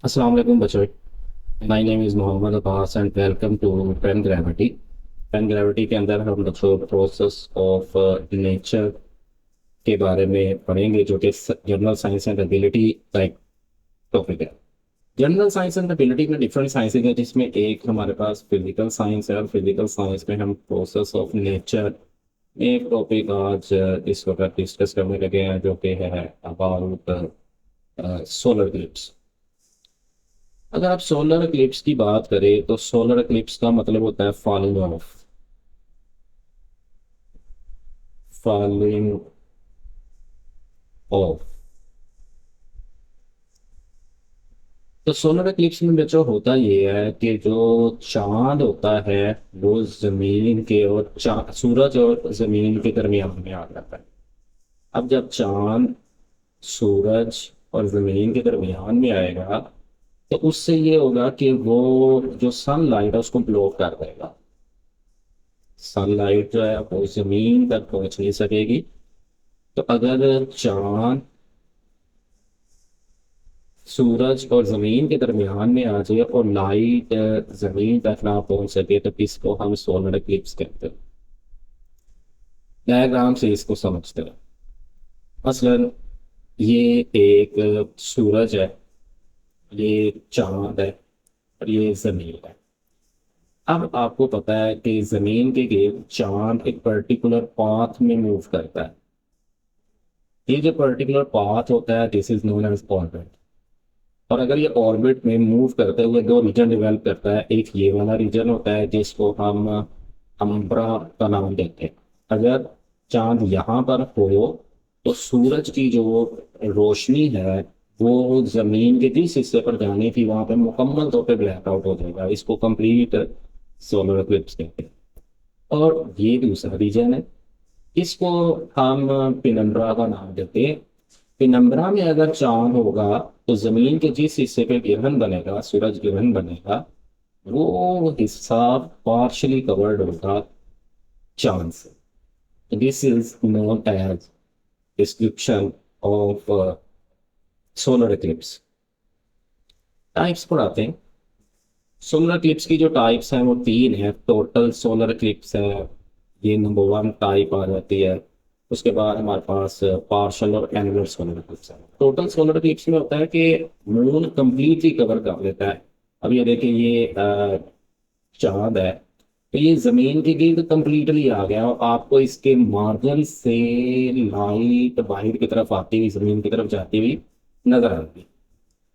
Assalamu alaikum बच्चों. My name is Mohammad Abbas and welcome to Pen Gravity. Pen Gravity के अंदर हम बच्चों प्रोसेस ऑफ नेचर के बारे में पढ़ेंगे जो कि जनरल साइंस एंड एबिलिटी का एक टॉपिक है. जनरल साइंस एंड एबिलिटी में डिफरेंट साइंसेज है जिसमें एक हमारे पास फिजिकल साइंस है और फिजिकल साइंस में हम प्रोसेस ऑफ नेचर एक टॉपिक आज इस वक्त डिस्कस करने लगे हैं जो कि है अबाउट सोलर इक्लिप्स. अगर आप सोलर इक्लिप्स की बात करें तो सोलर इक्लिप्स का मतलब होता है फॉलिंग ऑफ. तो सोलर इक्लिप्स में जो होता ये है कि जो चांद होता है वो जमीन के और सूरज और जमीन के दरमियान में आ जाता है. अब जब चांद सूरज और जमीन के दरमियान में आएगा तो उससे ये होगा कि वो जो सनलाइट है उसको ब्लॉक कर देगा. सनलाइट जो है वो जमीन तक पहुंच नहीं सकेगी. तो अगर चांद सूरज और जमीन के दरमियान में आ जाए और लाइट जमीन तक ना पहुंच सके तो इसको हम सोलर इक्लिप्स कहते हैं. डायग्राम से इसको समझते हैं. मसलन ये एक सूरज है, ये चांद है और ये जमीन है. अब आपको पता है कि जमीन के गिर्द चांद एक पर्टिकुलर पाथ में मूव करता है. ये जो पर्टिकुलर पाथ होता है this is known as orbit. और अगर ये ऑर्बिट में मूव करते हुए दो रीजन डेवलप करता है, एक ये वाला रीजन होता है जिसको हम अम्ब्रा का नाम देते हैं. अगर चांद यहाँ पर हो तो सूरज की जो रोशनी है वो जमीन के जिस हिस्से पर जानी थी वहां पे मुकम्मल तौर पे ब्लैक आउट हो जाएगा. इसको कंप्लीट सोलर इक्लिप्स कहते हैं. और ये दूसरा रीजन है, इसको हम पिनम्बरा का नाम देते हैं. पिनम्बरा में अगर चांद होगा तो जमीन के जिस हिस्से पे ग्रहण बनेगा, सूरज ग्रहण बनेगा, वो हिस्सा पार्शली कवर्ड होगा चांद से. This is known as description of solar eclipse. Types पर आते हैं. सोलर इक्लिप्स की जो टाइप्स हैं वो तीन है. टोटल सोलर इक्लिप्स है, ये नंबर वन टाइप आ जाती है. उसके बाद हमारे पास पार्शल और एनुलर सोलर इक्लिप्स है. टोटल सोलर इक्लिप्स में होता है कि मून कंप्लीटली कवर कर लेता है. अब ये देखिए ये चांद है तो ये जमीन के गिर्द कंप्लीटली आ गया और आपको इसके मार्जिन से लाइट बाहर की तरफ आती हुई जमीन की तरफ जाती हुई नजर आती.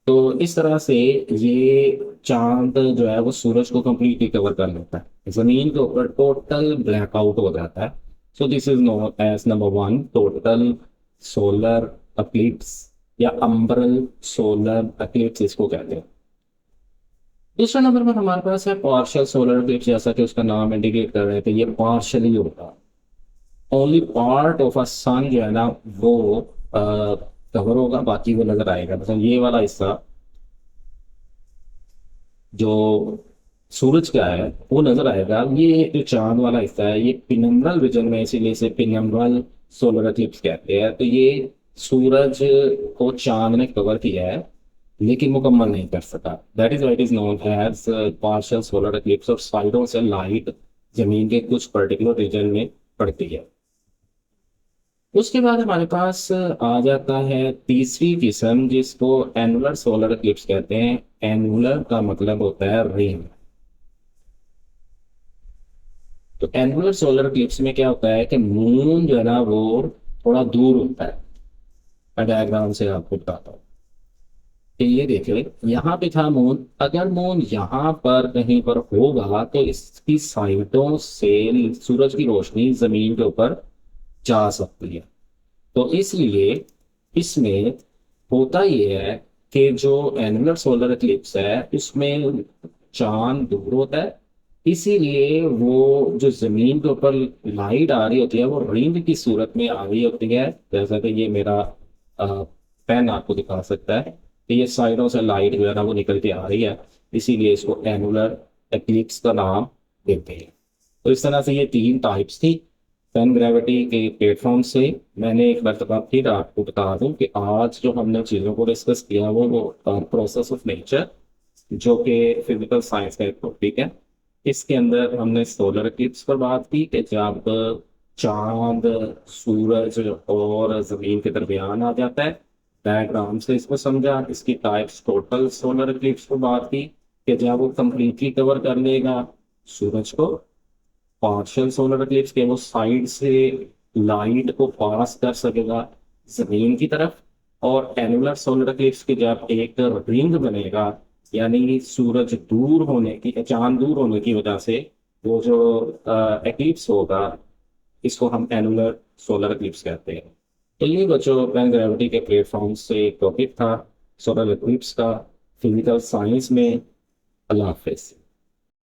तो इस तरह से ये चांद जो है वो सूरज को कंप्लीटली कवर कर लेता है, जमीन के ऊपर टोटल ब्लैकआउट हो जाता है. So this is known as number one total solar eclipse या अम्ब्रल सोलर एक्लिप्स इसको कहते हैं. दूसरा नंबर पर हमारे पास है पार्शियल सोलर एक्लिप्स. जैसा कि उसका नाम इंडिकेट कर रहे थे ये पार्शियली होता है. ओनली पार्ट ऑफ अ सन जो है ना वो कवर होगा, बाकी वो नजर आएगा. मतलब ये वाला हिस्सा जो सूरज का है वो नजर आएगा. ये जो चांद वाला हिस्सा है ये पिनम्बरल रीजन में, इसीलिए इसे पिनम्बरल सोलर एक्लिप्स कहते हैं. तो ये सूरज को चांद ने कवर किया है लेकिन मुकम्मल नहीं कर सका. That is what is known as partial solar eclipse. और साइडों से लाइट जमीन के कुछ पर्टिकुलर रीजन में पड़ती है. उसके बाद हमारे पास आ जाता है तीसरी किस्म जिसको एनुलर सोलर इक्लिप्स कहते हैं. एनुलर का मतलब होता है रिंग. तो एनुलर सोलर इक्लिप्स में क्या होता है कि मून जो है ना वो थोड़ा दूर होता है. मैं डायग्राम से आपको बताता हूँ कि ये देखिए यहाँ पे था मून. अगर मून यहाँ पर कहीं पर होगा तो इसकी साइडों से सूरज की रोशनी जमीन के ऊपर जा सकती है. तो इसलिए इसमें होता यह है कि जो एनुलर सोलर इक्लिप्स है उसमें चांद दूर होता है, इसीलिए वो जो जमीन के ऊपर लाइट आ रही होती है वो रिंग की सूरत में आ रही होती है. जैसा कि ये मेरा पेन आपको दिखा सकता है कि ये साइडों से लाइट जो है ना वो निकल के आ रही है, इसीलिए इसको एनुलर इक्लिप्स का नाम देते हैं. तो इस तरह से ये तीन टाइप्स थी. पेन ग्रेविटी के प्लेटफॉर्म से मैंने एक मरतबा फिर आपको बता दूं कि आज जो हमने चीज़ों को डिस्कस किया वो प्रोसेस ऑफ नेचर, जो कि फिजिकल साइंस का एक टॉपिक है। इसके अंदर हमने सोलर इक्लिप्स पर बात की कि जब चांद, सूरज और जमीन के दरमियान आ जाता है, डायग्राम से इसको समझा। इसकी टाइप्स टोटल सोलर इक्लिप्स को बात की कि जब वो कंप्लीटली कवर कर लेगा सूरज को। पार्शियल सोलर इक्लिप्स के वो साइड से लाइट को पास कर सकेगा जमीन की तरफ। और एनुलर सोलर इक्लिप्स के जब एक रिंग बनेगा, यानी सूरज दूर होने की, चांद दूर होने की वजह से वो जो एक्लिप्स होगा, इसको हम एनुलर सोलर इक्लिप्स कहते हैं। तो ये बच्चों पेन ग्रेविटी के प्लेटफॉर्म से एक टॉपिक था सोलर इक्लिप्स का फिजिकल साइंस में। अल्लाह हाफिज।